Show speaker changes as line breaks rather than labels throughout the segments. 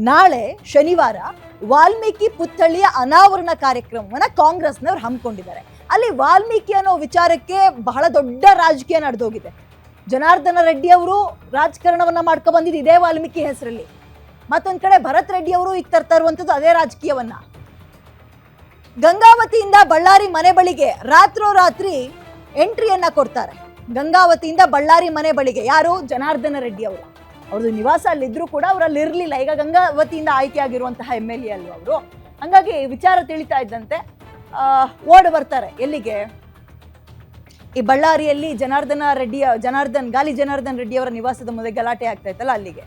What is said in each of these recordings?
ನಾಳೆ ಶನಿವಾರ ವಾಲ್ಮೀಕಿ ಪುತ್ಥಳಿಯ ಅನಾವರಣ ಕಾರ್ಯಕ್ರಮವನ್ನ ಕಾಂಗ್ರೆಸ್ನವ್ರು ಹಮ್ಮಿಕೊಂಡಿದ್ದಾರೆ. ಅಲ್ಲಿ ವಾಲ್ಮೀಕಿ ಅನ್ನೋ ವಿಚಾರಕ್ಕೆ ಬಹಳ ದೊಡ್ಡ ರಾಜಕೀಯ ನಡೆದೋಗಿದೆ. ಜನಾರ್ದನ ರೆಡ್ಡಿ ಅವರು ರಾಜಕಾರಣವನ್ನ ಮಾಡ್ಕೊಂಡು ಬಂದಿದ್ದು ಇದೇ ವಾಲ್ಮೀಕಿ ಹೆಸರಲ್ಲಿ. ಮತ್ತೊಂದ್ ಕಡೆ ಭರತ್ ರೆಡ್ಡಿ ಅವರು ಈಗ ತರ್ತಾ ಇರುವಂತದ್ದು ಅದೇ ರಾಜಕೀಯವನ್ನ. ಗಂಗಾವತಿಯಿಂದ ಬಳ್ಳಾರಿ ಮನೆ ಬಳಿಗೆ ರಾತ್ರೋರಾತ್ರಿ ಎಂಟ್ರಿಯನ್ನ ಕೊಡ್ತಾರೆ. ಗಂಗಾವತಿಯಿಂದ ಬಳ್ಳಾರಿ ಮನೆ ಬಳಿಗೆ ಯಾರು? ಜನಾರ್ದನ ರೆಡ್ಡಿ ಅವರು. ಅವ್ರದ್ದು ನಿವಾಸ ಅಲ್ಲಿದ್ರು ಕೂಡ ಅವರಲ್ಲಿ ಇರಲಿಲ್ಲ. ಈಗ ಗಂಗಾವತಿಯಿಂದ ಆಯ್ಕೆ ಆಗಿರುವಂತಹ MLA ಅಲ್ವ ಅವರು. ಹಂಗಾಗಿ ವಿಚಾರ ತಿಳಿತಾ ಇದ್ದಂತೆ ಓಡ್ ಬರ್ತಾರೆ. ಎಲ್ಲಿಗೆ? ಈ ಬಳ್ಳಾರಿಯಲ್ಲಿ ಗಾಲಿ ಜನಾರ್ದನ್ ರೆಡ್ಡಿ ಅವರ ನಿವಾಸದ ಮುಂದೆ ಗಲಾಟೆ ಆಗ್ತಾ ಇತ್ತಲ್ಲ, ಅಲ್ಲಿಗೆ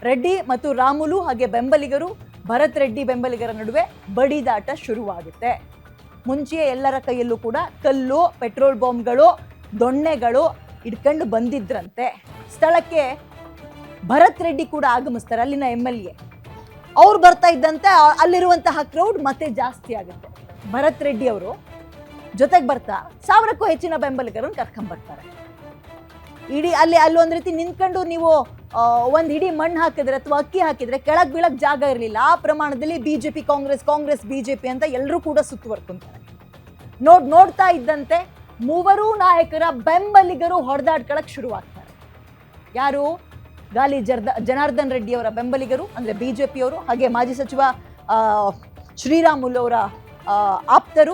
ರೆಡ್ಡಿ ಮತ್ತು ರಾಮುಲು ಹಾಗೆ ಬೆಂಬಲಿಗರು, ಭರತ್ ರೆಡ್ಡಿ ಬೆಂಬಲಿಗರ ನಡುವೆ ಬಡಿದಾಟ ಶುರುವಾಗುತ್ತೆ. ಮುಂಚೆಯೇ ಎಲ್ಲರ ಕೈಯಲ್ಲೂ ಕೂಡ ಕಲ್ಲು, ಪೆಟ್ರೋಲ್ ಬಾಂಬ್ಗಳು, ದೊಣ್ಣೆಗಳು ಇಟ್ಕೊಂಡು ಬಂದಿದ್ರಂತೆ. ಸ್ಥಳಕ್ಕೆ ಭರತ್ ರೆಡ್ಡಿ ಕೂಡ ಆಗಮಿಸ್ತಾರೆ, ಅಲ್ಲಿನ MLA. ಅವ್ರು ಬರ್ತಾ ಇದ್ದಂತೆ ಅಲ್ಲಿರುವಂತಹ ಕ್ರೌಡ್ ಮತ್ತೆ ಜಾಸ್ತಿ ಆಗುತ್ತೆ. ಭರತ್ ರೆಡ್ಡಿ ಅವರು ಜೊತೆಗೆ ಬರ್ತಾ 1000ಕ್ಕೂ ಹೆಚ್ಚಿನ ಬೆಂಬಲಿಗರನ್ನು ಕರ್ಕೊಂಡ್ ಬರ್ತಾರೆ. ಇಡೀ ಅಲ್ಲೊಂದ್ ರೀತಿ ನಿಂತ್ಕೊಂಡು ನೀವು ಒಂದ್ ಇಡೀ ಮಣ್ಣು ಹಾಕಿದ್ರೆ ಅಥವಾ ಅಕ್ಕಿ ಹಾಕಿದ್ರೆ ಕೆಳಗ್ ಬೀಳಕ್ ಜಾಗ ಇರಲಿಲ್ಲ. ಆ ಪ್ರಮಾಣದಲ್ಲಿ ಬಿಜೆಪಿ ಕಾಂಗ್ರೆಸ್ ಬಿಜೆಪಿ ಅಂತ ಎಲ್ಲರೂ ಕೂಡ ಸುತ್ತುವರ್ಕೊಂತಾರೆ. ನೋಡ್ತಾ ಇದ್ದಂತೆ ಮೂವರೂ ನಾಯಕರ ಬೆಂಬಲಿಗರು ಹೊಡೆದಾಡ್ಕೊಳಕ್ ಶುರುವಾಗ್ತಾರೆ. ಯಾರು? ಗಾಲಿ ಜನಾರ್ದನ್ ರೆಡ್ಡಿ ಅವರ ಬೆಂಬಲಿಗರು ಅಂದ್ರೆ ಬಿಜೆಪಿಯವರು, ಹಾಗೆ ಮಾಜಿ ಸಚಿವ ಶ್ರೀರಾಮುಲು ಅವರ ಆಪ್ತರು,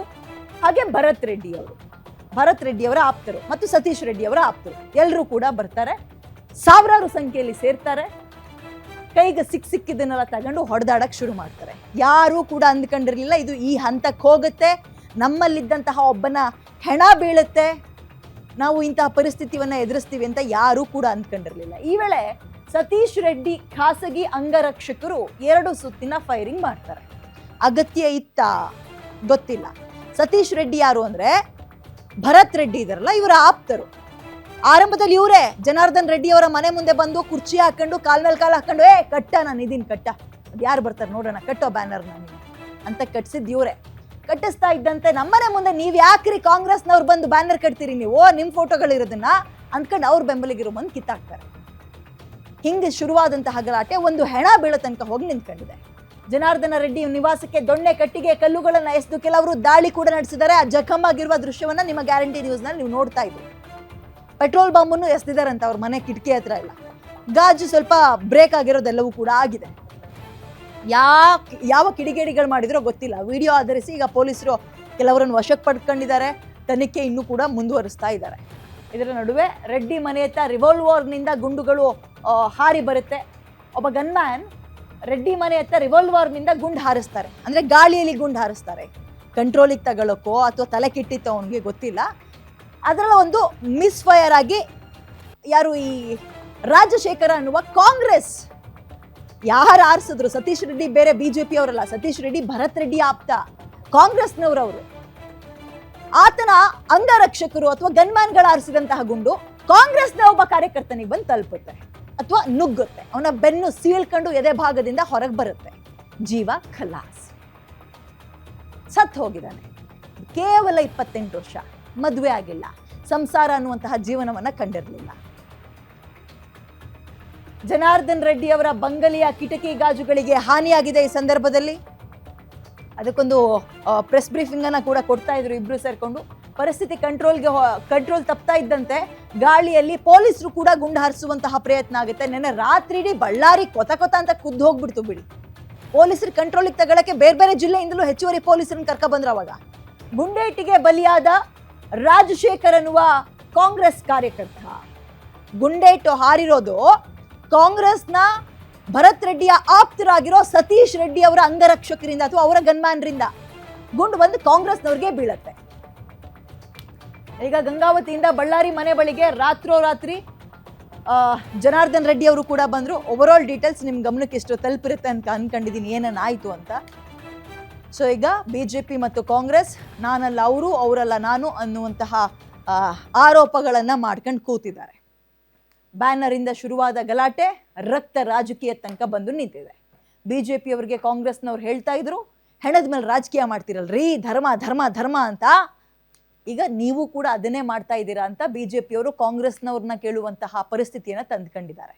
ಹಾಗೆ ಭರತ್ ರೆಡ್ಡಿ ಅವರ ಆಪ್ತರು ಮತ್ತು ಸತೀಶ್ ರೆಡ್ಡಿ ಅವರ ಆಪ್ತರು ಎಲ್ಲರೂ ಕೂಡ ಬರ್ತಾರೆ. ಸಾವಿರಾರು ಸಂಖ್ಯೆಯಲ್ಲಿ ಸೇರ್ತಾರೆ. ಕೈಗೆ ಸಿಕ್ಕಿದ್ದನ್ನೆಲ್ಲ ತಗೊಂಡು ಹೊಡೆದಾಡಕ್ ಶುರು ಮಾಡ್ತಾರೆ. ಯಾರೂ ಕೂಡ ಅಂದ್ಕೊಂಡಿರ್ಲಿಲ್ಲ ಇದು ಈ ಹಂತಕ್ಕೆ ಹೋಗುತ್ತೆ, ನಮ್ಮಲ್ಲಿದ್ದಂತಹ ಒಬ್ಬನ ಹೆಣ ಬೀಳುತ್ತೆ, ನಾವು ಇಂತಹ ಪರಿಸ್ಥಿತಿಯನ್ನ ಎದುರಿಸ್ತೀವಿ ಅಂತ ಯಾರೂ ಕೂಡ ಅಂದ್ಕೊಂಡಿರ್ಲಿಲ್ಲ. ಈ ವೇಳೆ ಸತೀಶ್ ರೆಡ್ಡಿ ಖಾಸಗಿ ಅಂಗರಕ್ಷಕರು 2 ಸುತ್ತಿನ ಫೈರಿಂಗ್ ಮಾಡ್ತಾರೆ. ಅಗತ್ಯ ಇತ್ತಾ ಗೊತ್ತಿಲ್ಲ. ಸತೀಶ್ ರೆಡ್ಡಿ ಯಾರು ಅಂದ್ರೆ ಭರತ್ ರೆಡ್ಡಿ ಇದಾರಲ್ಲ, ಇವರ ಆಪ್ತರು. ಆರಂಭದಲ್ಲಿ ಇವರೇ ಜನಾರ್ದನ್ ರೆಡ್ಡಿ ಅವರ ಮನೆ ಮುಂದೆ ಬಂದು ಕುರ್ಚಿ ಹಾಕೊಂಡು ಕಾಲ್ ಮೇಲೆ ಕಾಲ್ ಹಾಕೊಂಡು ಕಟ್ಟ, ನಾನು ಇದೀನಿ ಕಟ್ಟ, ಅದು ಯಾರು ಬರ್ತಾರೆ ನೋಡೋಣ, ಕಟ್ಟೋ ಬ್ಯಾನರ್ ನಾನು ಅಂತ ಕಟ್ಸಿದ್ ಇವರೇ. ಕಟ್ಟಿಸ್ತಾ ಇದ್ದಂತೆ ನಮ್ಮನೆ ಮುಂದೆ ನೀವ್ ಯಾಕ್ರಿ ಕಾಂಗ್ರೆಸ್ನವ್ರು ಬಂದು ಬ್ಯಾನರ್ ಕಟ್ತೀರಿ, ನೀವು ನಿಮ್ ಫೋಟೋಗಳಿರೋದನ್ನ ಅಂದ್ಕೊಂಡು ಅವ್ರ ಬೆಂಬಲಿಗಿರೋ ಬಂದು ಕಿತ್ತಾಕ್ತಾರೆ. ಹಿಂಗೆ ಶುರುವಾದಂತಹ ಗಲಾಟೆ ಒಂದು ಹೆಣ ಬೀಳೋ ತನಕ ಹೋಗಿ ನಿಂತ್ಕೊಂಡಿದೆ. ಜನಾರ್ದನ ರೆಡ್ಡಿ ನಿವಾಸಕ್ಕೆ ದೊಣ್ಣೆ, ಕಟ್ಟಿಗೆ, ಕಲ್ಲುಗಳನ್ನ ಎಸೆದು ಕೆಲವರು ದಾಳಿ ಕೂಡ ನಡೆಸಿದ್ದಾರೆ. ಆ ಜಖಮ್ ಆಗಿರುವ ದೃಶ್ಯವನ್ನ ನಿಮ್ಮ ಗ್ಯಾರಂಟಿ ನ್ಯೂಸ್ ನಲ್ಲಿ ನೀವು ನೋಡ್ತಾ ಇದ್ದೀರಿ. ಪೆಟ್ರೋಲ್ ಬಾಂಬನ್ನು ಎಸೆದಿದ್ದಾರಂತ ಅವ್ರ ಮನೆ ಕಿಟಕಿ ಹತ್ರ ಎಲ್ಲ. ಗಾಜು ಸ್ವಲ್ಪ ಬ್ರೇಕ್ ಆಗಿರೋದೆಲ್ಲವೂ ಕೂಡ ಆಗಿದೆ. ಯಾವ ಕಿಡಿಗೇಡಿಗಳು ಮಾಡಿದ್ರೋ ಗೊತ್ತಿಲ್ಲ. ವಿಡಿಯೋ ಆಧರಿಸಿ ಈಗ ಪೊಲೀಸರು ಕೆಲವರನ್ನು ವಶಕ್ಕೆ ಪಡ್ಕೊಂಡಿದ್ದಾರೆ. ತನಿಖೆ ಇನ್ನೂ ಕೂಡ ಮುಂದುವರಿಸ್ತಾ ಇದ್ದಾರೆ. ಇದರ ನಡುವೆ ರೆಡ್ಡಿ ಮನೆಯತ್ತ ರಿವಾಲ್ವರ್ನಿಂದ ಗುಂಡುಗಳು ಹಾರಿ ಬರುತ್ತೆ. ಒಬ್ಬ ಗನ್ಮ್ಯಾನ್ ರೆಡ್ಡಿ ಮನೆಯತ್ತ ರಿವಾಲ್ವರ್ನಿಂದ ಗುಂಡು ಹಾರಿಸ್ತಾರೆ, ಅಂದ್ರೆ ಗಾಳಿಯಲ್ಲಿ ಗುಂಡು ಹಾರಿಸ್ತಾರೆ. ಕಂಟ್ರೋಲಿಗೆ ತಗೊಳ್ಳೋಕ್ಕೋ ಅಥವಾ ತಲೆ ಕಿಟ್ಟಿತ್ತೋ ಅವನಿಗೆ ಗೊತ್ತಿಲ್ಲ. ಅದರಲ್ಲಿ ಒಂದು ಮಿಸ್ ಫೈರ್ ಆಗಿ ಯಾರು ಈ ರಾಜಶೇಖರ ಅನ್ನುವ ಕಾಂಗ್ರೆಸ್ ಯಾರು ಆರಿಸಿದ್ರು, ಸತೀಶ್ ರೆಡ್ಡಿ ಬೇರೆ ಬಿಜೆಪಿ ಅವರಲ್ಲ, ಸತೀಶ್ ರೆಡ್ಡಿ ಭರತ್ ರೆಡ್ಡಿ ಆಪ್ತ, ಕಾಂಗ್ರೆಸ್ನವರವರು. ಆತನ ಅಂಗರಕ್ಷಕರು ಅಥವಾ ಗನ್ಮ್ಯಾನ್ಗಳು ಆರಿಸಿದಂತಹ ಗುಂಡು ಕಾಂಗ್ರೆಸ್ನ ಒಬ್ಬ ಕಾರ್ಯಕರ್ತನಿಗೆ ಬಂದು ತಲುಪುತ್ತೆ ಅಥವಾ ನುಗ್ಗುತ್ತೆ. ಅವನ ಬೆನ್ನು ಸೀಳ್ಕೊಂಡು ಎದೆ ಭಾಗದಿಂದ ಹೊರಗೆ ಬರುತ್ತೆ. ಜೀವ ಖಲಾಸ್, ಸತ್ ಹೋಗಿದ್ದಾನೆ. ಕೇವಲ 28 ವರ್ಷ, ಮದುವೆ ಆಗಿಲ್ಲ, ಸಂಸಾರ ಅನ್ನುವಂತಹ ಜೀವನವನ್ನ ಕಂಡಿರಲಿಲ್ಲ. ಜನಾರ್ದನ್ ರೆಡ್ಡಿ ಅವರ ಬಂಗಲೆಯ ಕಿಟಕಿ ಗಾಜುಗಳಿಗೆ ಹಾನಿಯಾಗಿದೆ. ಈ ಸಂದರ್ಭದಲ್ಲಿ ಅದಕ್ಕೊಂದು ಪ್ರೆಸ್ ಬ್ರೀಫಿಂಗ್ ಅನ್ನ ಕೂಡ ಕೊಡ್ತಾ ಇದ್ರು ಇಬ್ರು ಸೇರ್ಕೊಂಡು. ಪರಿಸ್ಥಿತಿ ಕಂಟ್ರೋಲ್ ತಪ್ತಾ ಇದ್ದಂತೆ ಗಾಳಿಯಲ್ಲಿ ಪೊಲೀಸರು ಕೂಡ ಗುಂಡು ಹಾರಿಸುವಂತಹ ಪ್ರಯತ್ನ ಆಗುತ್ತೆ. ನೆನ್ನೆ ರಾತ್ರಿ ಇಡೀ ಬಳ್ಳಾರಿ ಕೊತ ಅಂತ ಕುದ್ದು ಹೋಗ್ಬಿಡ್ತು ಬಿಡಿ. ಪೊಲೀಸರು ಕಂಟ್ರೋಲಿಗೆ ತಗೊಳ್ಳಕ್ಕೆ ಬೇರೆ ಬೇರೆ ಜಿಲ್ಲೆಯಿಂದಲೂ ಹೆಚ್ಚುವರಿ ಪೊಲೀಸರನ್ನ ಕರ್ಕ ಬಂದ್ರು. ಅವಾಗ ಗುಂಡೇಟಿಗೆ ಬಲಿಯಾದ ರಾಜಶೇಖರ್ ಅನ್ನುವ ಕಾಂಗ್ರೆಸ್ ಕಾರ್ಯಕರ್ತ, ಗುಂಡೇಟು ಹಾರಿರೋದು ಕಾಂಗ್ರೆಸ್ನ ಭರತ್ ರೆಡ್ಡಿಯ ಆಪ್ತರಾಗಿರೋ ಸತೀಶ್ ರೆಡ್ಡಿ ಅವರ ಅಂಗರಕ್ಷಕರಿಂದ ಅಥವಾ ಅವರ ಗನ್ಮ್ಯಾನ್ರಿಂದ ಗುಂಡು ಬಂದು ಕಾಂಗ್ರೆಸ್ನವ್ರಿಗೆ ಬೀಳತ್ತೆ. ಈಗ ಗಂಗಾವತಿಯಿಂದ ಬಳ್ಳಾರಿ ಮನೆ ಬಳಿಗೆ ರಾತ್ರೋರಾತ್ರಿ ಜನಾರ್ದನ್ ರೆಡ್ಡಿ ಅವರು ಕೂಡ ಬಂದ್ರು. ಓವರ್ ಆಲ್ ಡೀಟೇಲ್ಸ್ ನಿಮ್ ಗಮನಕ್ಕೆ ಎಷ್ಟು ತಲುಪಿರುತ್ತೆ ಅಂತ ಅನ್ಕೊಂಡಿದ್ದೀನಿ, ಏನೇನಾಯ್ತು ಅಂತ. ಸೊ ಈಗ ಬಿಜೆಪಿ ಮತ್ತು ಕಾಂಗ್ರೆಸ್ ನಾನಲ್ಲ ಅವರು, ಅವರಲ್ಲ ನಾನು ಅನ್ನುವಂತಹ ಆರೋಪಗಳನ್ನ ಮಾಡ್ಕೊಂಡು ಕೂತಿದ್ದಾರೆ. ಬ್ಯಾನರ್ ಇಂದ ಶುರುವಾದ ಗಲಾಟೆ ರಕ್ತ ರಾಜಕೀಯ ತನಕ ಬಂದು ನಿಂತಿದೆ. ಬಿಜೆಪಿ ಅವರಿಗೆ ಕಾಂಗ್ರೆಸ್ನವ್ರು ಹೇಳ್ತಾ ಇದ್ರು, ಹೆಣದ ಮೇಲೆ ರಾಜಕೀಯ ಮಾಡ್ತಿರಲ್ರಿ, ಧರ್ಮ ಧರ್ಮ ಧರ್ಮ ಅಂತ. ಈಗ ನೀವು ಕೂಡ ಅದನ್ನೇ ಮಾಡ್ತಾ ಇದ್ದೀರಾ ಅಂತ ಬಿಜೆಪಿಯವರು ಕಾಂಗ್ರೆಸ್ನವ್ರನ್ನ ಕೇಳುವಂತಹ ಪರಿಸ್ಥಿತಿಯನ್ನ ತಂದುಕೊಂಡಿದ್ದಾರೆ.